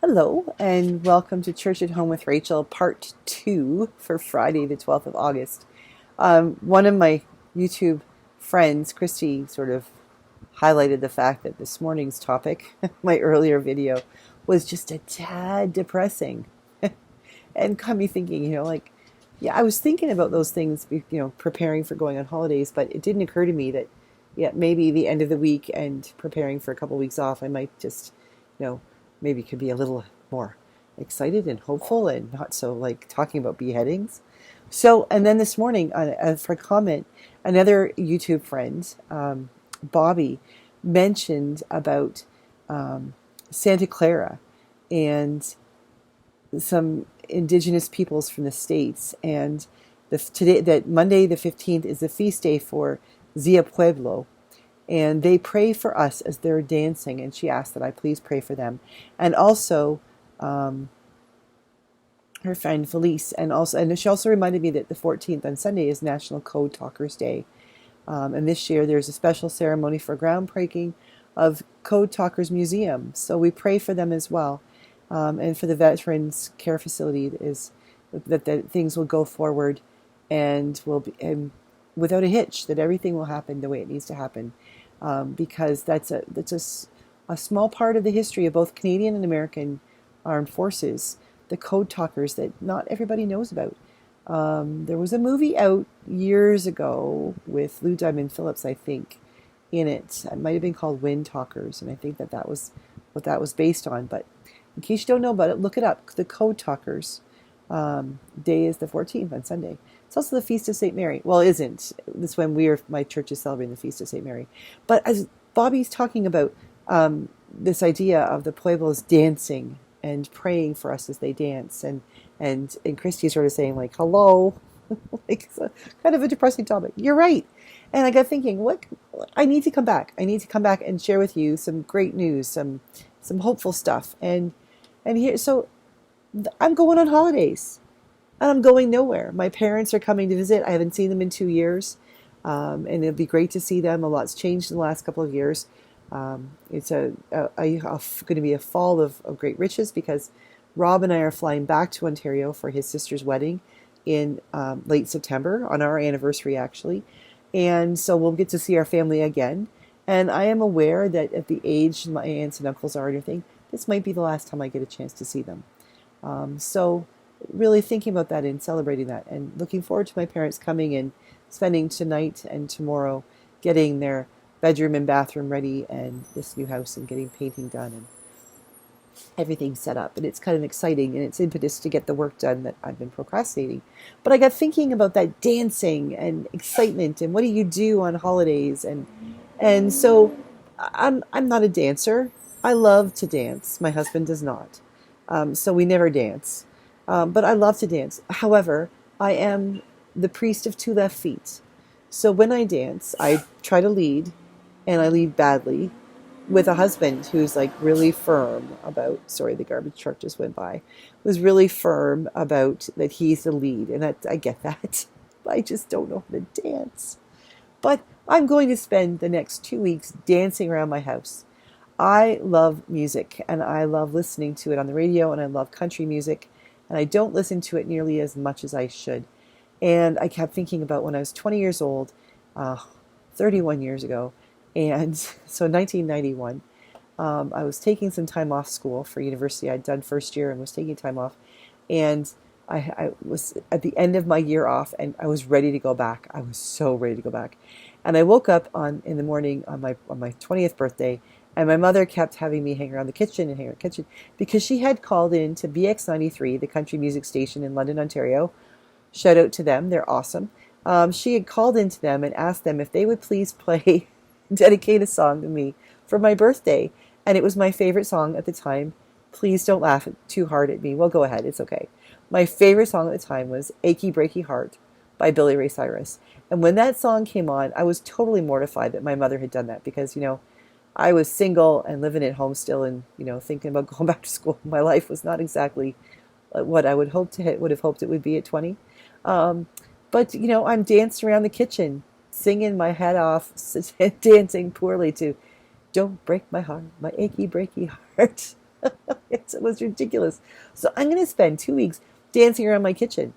Hello, and welcome to Church at Home with Rachel, part 2 for Friday, the 12th of August. One of my YouTube friends, Christy, sort of highlighted the fact that this morning's topic, my earlier video, was just a tad depressing. And got me thinking, yeah, I was thinking about those things, preparing for going on holidays, but it didn't occur to me that, yeah, maybe the end of the week and preparing for a couple weeks off, I might just, you know, maybe could be a little more excited and hopeful and not so like talking about beheadings. So, and then this morning, for a comment, another YouTube friend, Bobby, mentioned about Santa Clara and some indigenous peoples from the States. And that Monday the 15th is the feast day for Zia Pueblo. And they pray for us as they're dancing. And she asked that I please pray for them. And also, her friend Felice. And she also reminded me that the 14th on Sunday is National Code Talkers Day. And this year there's a special ceremony for groundbreaking of Code Talkers Museum. So we pray for them as well. And for the Veterans Care Facility is that things will go forward and will be and without a hitch, that everything will happen the way it needs to happen, because that's a small part of the history of both Canadian and American armed forces, the code talkers that not everybody knows about. There was a movie out years ago with Lou Diamond Phillips, I think, in it. It might have been called Wind Talkers, and I think that was what that was based on. But in case you don't know about it, look it up. The Code Talkers Day is the 14th on Sunday. It's also the Feast of St. Mary. Well, it isn't. This when my church is celebrating the Feast of St. Mary. But as Bobby's talking about this idea of the Pueblos dancing and praying for us as they dance, and Christy's sort of saying like, hello, like it's kind of a depressing topic. You're right. And I got thinking, what I need to come back. I need to come back and share with you some great news, some hopeful stuff. And here, so I'm going on holidays. And I'm going nowhere. My parents are coming to visit. I haven't seen them in 2 years. And it'll be great to see them. A lot's changed in the last couple of years. It's going to be a fall of great riches because Rob and I are flying back to Ontario for his sister's wedding in late September, on our anniversary actually. And so we'll get to see our family again. And I am aware that at the age my aunts and uncles are and everything, this might be the last time I get a chance to see them. So really thinking about that and celebrating that and looking forward to my parents coming and spending tonight and tomorrow getting their bedroom and bathroom ready and this new house and getting painting done and everything set up. And it's kind of exciting and it's impetus to get the work done that I've been procrastinating. But I got thinking about that dancing and excitement and what do you do on holidays, and so I'm not a dancer. I love to dance. My husband does not. So we never dance. But I love to dance. However, I am the priest of two left feet. So when I dance, I try to lead, and I lead badly, with a husband who's like really firm about, sorry, the garbage truck just went by, was really firm about that he's the lead. And I get that. I just don't know how to dance. But I'm going to spend the next 2 weeks dancing around my house. I love music, and I love listening to it on the radio, and I love country music. And I don't listen to it nearly as much as I should. And I kept thinking about when I was 20 years old, 31 years ago, and so 1991, I was taking some time off school for university. I'd done first year and was taking time off. And I was at the end of my year off, and I was ready to go back. I was so ready to go back. And I woke up in the morning on my 20th birthday, and my mother kept having me hang around the kitchen and hang around the kitchen because she had called in to BX93, the country music station in London, Ontario. Shout out to them. They're awesome. She had called into them and asked them if they would please play, dedicate a song to me for my birthday. And it was my favorite song at the time. Please don't laugh too hard at me. Well, go ahead. It's okay. My favorite song at the time was Achy Breaky Heart by Billy Ray Cyrus. And when that song came on, I was totally mortified that my mother had done that because, I was single and living at home still and, thinking about going back to school. My life was not exactly what I would have hoped it would be at 20. But, I'm dancing around the kitchen, singing my head off, dancing poorly to Don't Break My Heart, My Achy Breaky Heart. It was ridiculous. So I'm going to spend 2 weeks dancing around my kitchen,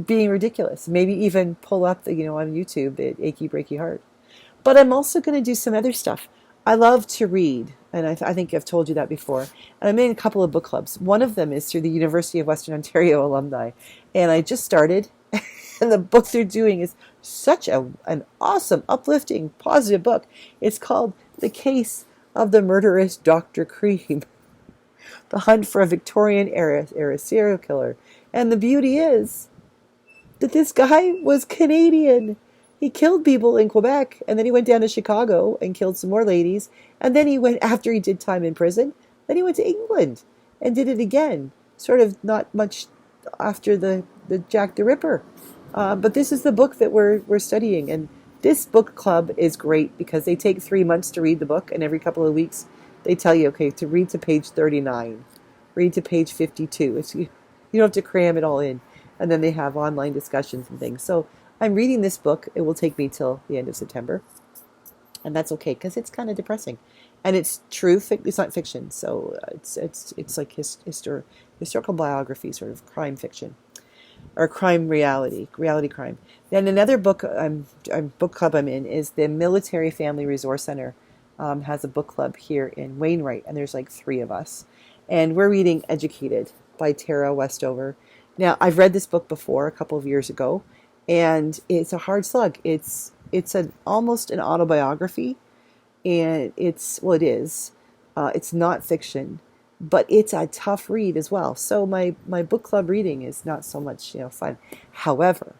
being ridiculous. Maybe even pull up on YouTube the Achy Breaky Heart. But I'm also going to do some other stuff. I love to read, and I think I've told you that before. And I'm in a couple of book clubs. One of them is through the University of Western Ontario alumni, and I just started. And the book they're doing is such an awesome, uplifting, positive book. It's called The Case of the Murderous Dr. Cream, The Hunt for a Victorian era Serial Killer. And the beauty is that this guy was Canadian. He killed people in Quebec, and then he went down to Chicago and killed some more ladies. And then he went, after he did time in prison, then he went to England and did it again. Sort of not much after the Jack the Ripper. But this is the book that we're studying. And this book club is great because they take 3 months to read the book, and every couple of weeks they tell you, okay, to read to page 39, read to page 52. You don't have to cram it all in. And then they have online discussions and things. So I'm reading this book. It will take me till the end of September. And that's okay because it's kind of depressing. And it's true. It's not fiction. So it's like historical biography, sort of crime fiction. Or crime reality crime. Then another book book club I'm in is the Military Family Resource Center. Has a book club here in Wainwright, and there's like 3 of us. And we're reading Educated by Tara Westover. Now, I've read this book before a couple of years ago, and it's a hard slug. It's almost an autobiography, and it is. It's not fiction, but it's a tough read as well. So my book club reading is not so much fun. However,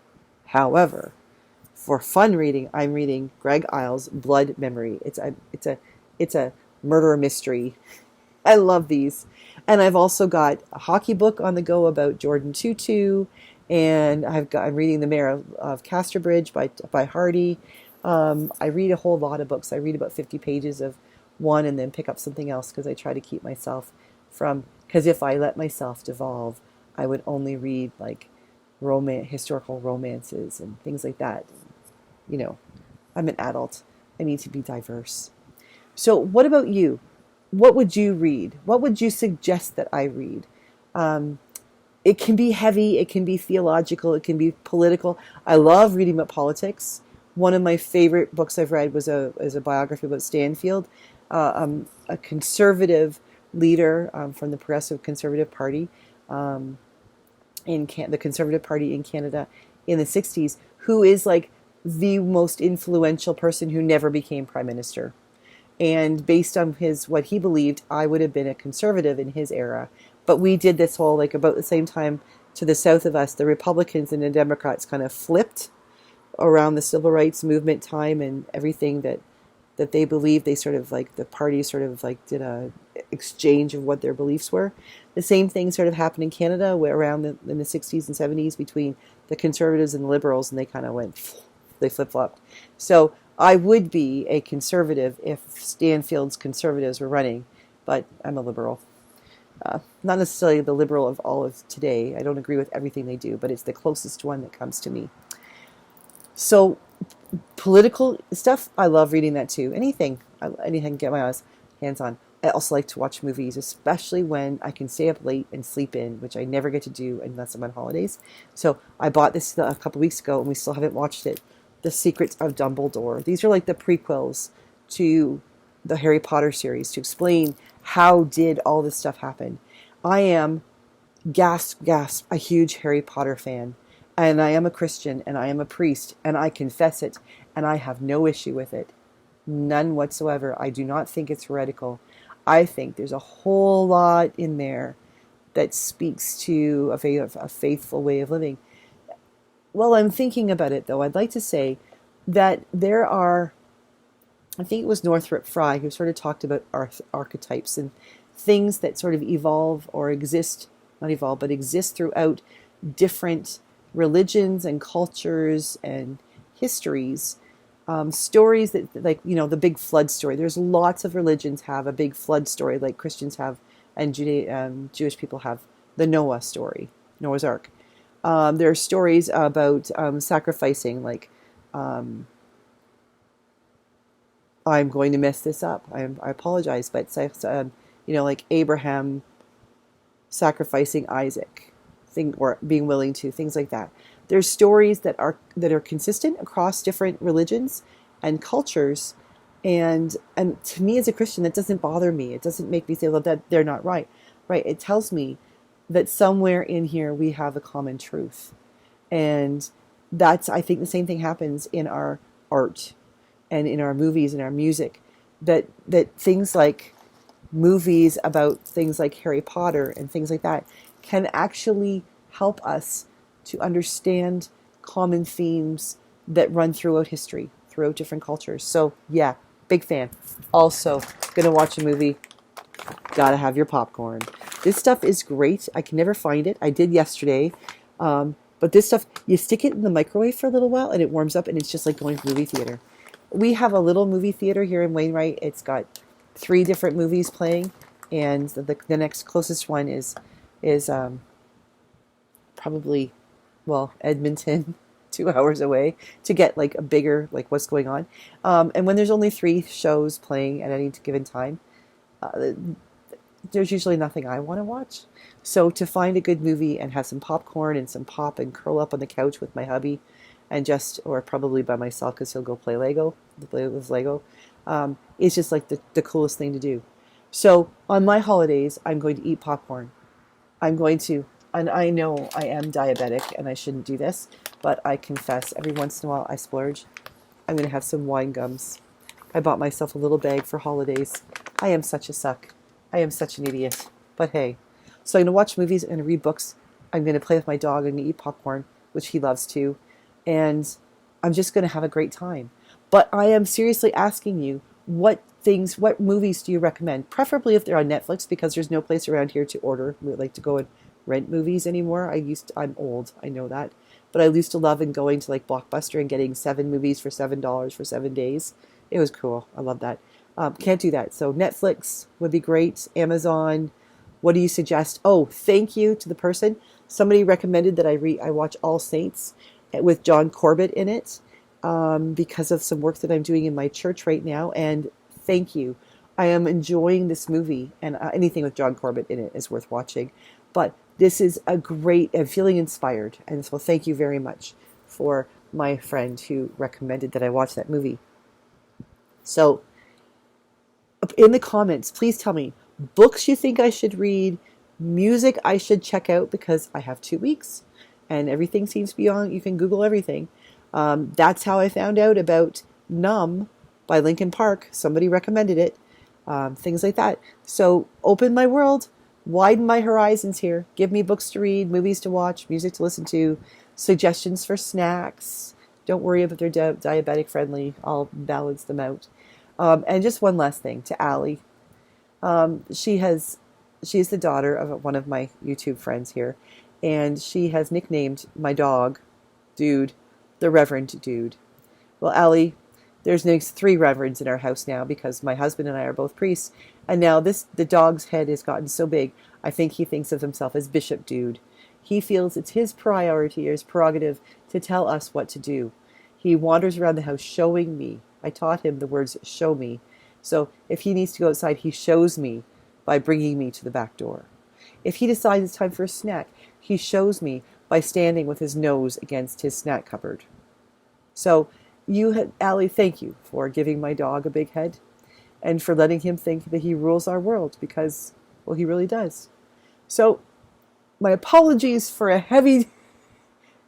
for fun reading, I'm reading Greg Iles' Blood Memory. It's a murder mystery. I love these. And I've also got a hockey book on the go about Jordan Tutu, and I'm reading The Mayor of Casterbridge by Hardy. I read a whole lot of books. I read about 50 pages of one and then pick up something else because I try to keep myself because if I let myself devolve, I would only read like historical romances and things like that. I'm an adult. I need to be diverse. So what about you? What would you read? What would you suggest that I read? It can be heavy. It can be theological. It can be political. I love reading about politics. One of my favorite books I've read is a biography about Stanfield, a conservative leader from the Progressive Conservative Party the Conservative Party in Canada in the 60s, who is like the most influential person who never became prime minister. And based on what he believed, I would have been a conservative in his era. But we did this whole, like about the same time to the south of us, the Republicans and the Democrats kind of flipped around the civil rights movement time and everything that they believed. They sort of like, the parties sort of like did a exchange of what their beliefs were. The same thing sort of happened in Canada around in the 60s and 70s between the conservatives and the liberals, and they kind of they flip-flopped. So I would be a conservative if Stanfield's conservatives were running, but I'm a liberal. Not necessarily the liberal of all of today. I don't agree with everything they do, but it's the closest one that comes to me. So political stuff, I love reading that too. Anything I can get my hands on. I also like to watch movies, especially when I can stay up late and sleep in, which I never get to do unless I'm on holidays. So I bought this a couple weeks ago, and we still haven't watched it. The Secrets of Dumbledore. These are like the prequels to the Harry Potter series to explain how did all this stuff happen. I am, gasp, a huge Harry Potter fan. And I am a Christian, and I am a priest, and I confess it, and I have no issue with it. None whatsoever. I do not think it's heretical. I think there's a whole lot in there that speaks to a faithful way of living. While I'm thinking about it, though, I'd like to say that there are, I think it was Northrop Frye who sort of talked about archetypes and things that sort of evolve or exist, not evolve, but exist throughout different religions and cultures and histories. Stories that, like, the big flood story. There's lots of religions have a big flood story, like Christians have, and Jewish people have the Noah story, Noah's Ark. There are stories about sacrificing, like, I'm going to mess this up. I apologize, but like Abraham sacrificing Isaac, or being willing to, things like that. There's stories that are consistent across different religions and cultures, and to me as a Christian, that doesn't bother me. It doesn't make me say, well, that they're not right. Right? It tells me that somewhere in here we have a common truth, and that's, I think the same thing happens in our art and in our movies and our music. That things like movies about things like Harry Potter and things like that can actually help us to understand common themes that run throughout history, throughout different cultures. So yeah, big fan. Also, gonna watch a movie. Gotta have your popcorn. This stuff is great. I can never find it. I did yesterday. But this stuff, you stick it in the microwave for a little while and it warms up, and it's just like going to movie theater. We have a little movie theater here in Wainwright. It's got 3 different movies playing, and the next closest one is probably, well, Edmonton, 2 hours away, to get like a bigger, like what's going on. And when there's only 3 shows playing at any given time, there's usually nothing I want to watch. So to find a good movie and have some popcorn and some pop and curl up on the couch with my hubby, and just, or probably by myself because he'll go play with Lego, it's just like the coolest thing to do. So on my holidays, I'm going to eat popcorn. I'm going to, and I know I am diabetic and I shouldn't do this, but I confess every once in a while I splurge. I'm going to have some wine gums. I bought myself a little bag for holidays. I am such a suck. I am such an idiot. But hey, so I'm going to watch movies and read books. I'm going to play with my dog. I'm going to eat popcorn, which he loves too. And I'm just going to have a great time. But I am seriously asking you, what movies do you recommend? Preferably if they're on Netflix, because there's no place around here to order, like to go and rent movies anymore. I'm old, I know that. But I used to love going to like Blockbuster and getting 7 movies for $7 for 7 days. It was cool. I love that. Can't do that. So Netflix would be great. Amazon. What do you suggest? Oh, thank you to the person. Somebody recommended that I watch All Saints with John Corbett in it, because of some work that I'm doing in my church right now. And thank you. I am enjoying this movie, and anything with John Corbett in it is worth watching. But this is a great, I'm feeling inspired. And so thank you very much for my friend who recommended that I watch that movie. So in the comments, please tell me books you think I should read, music I should check out, because I have 2 weeks and everything seems to be on. You can Google everything. That's how I found out about Numb by Linkin Park. Somebody recommended it. Things like that. So open my world, widen my horizons here. Give me books to read, movies to watch, music to listen to, suggestions for snacks. Don't worry if they're diabetic friendly. I'll balance them out. And just one last thing to Allie. She's the daughter of one of my YouTube friends here, and she has nicknamed my dog, Dude, the Reverend Dude. Well, Allie, there's 3 reverends in our house now, because my husband and I are both priests, and now the dog's head has gotten so big, I think he thinks of himself as Bishop Dude. He feels it's his priority or his prerogative to tell us what to do. He wanders around the house showing me. I taught him the words show me. So if he needs to go outside, he shows me by bringing me to the back door. If he decides it's time for a snack, he shows me by standing with his nose against his snack cupboard. So Allie, thank you for giving my dog a big head and for letting him think that he rules our world, because, well, he really does. So my apologies for a heavy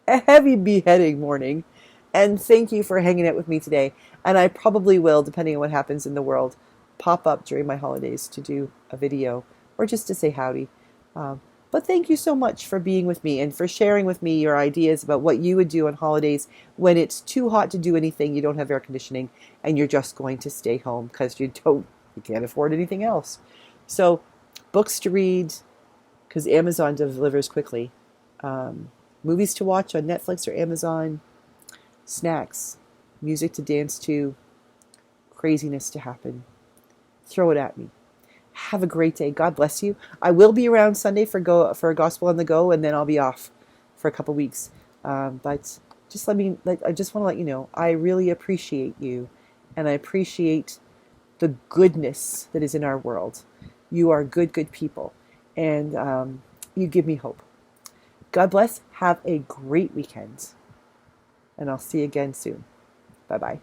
beheading morning. And thank you for hanging out with me today. And I probably will, depending on what happens in the world, pop up during my holidays to do a video or just to say howdy. But thank you so much for being with me and for sharing with me your ideas about what you would do on holidays when it's too hot to do anything, you don't have air conditioning, and you're just going to stay home because you can't afford anything else. So books to read, because Amazon delivers quickly. Movies to watch on Netflix or Amazon. Snacks, music to dance to, craziness to happen. Throw it at me. Have a great day. God bless you. I will be around Sunday for a Gospel on the Go, and then I'll be off for a couple weeks. But just I just want to let you know, I really appreciate you, and I appreciate the goodness that is in our world. You are good people. And you give me hope. God bless. Have a great weekend. And I'll see you again soon. Bye-bye.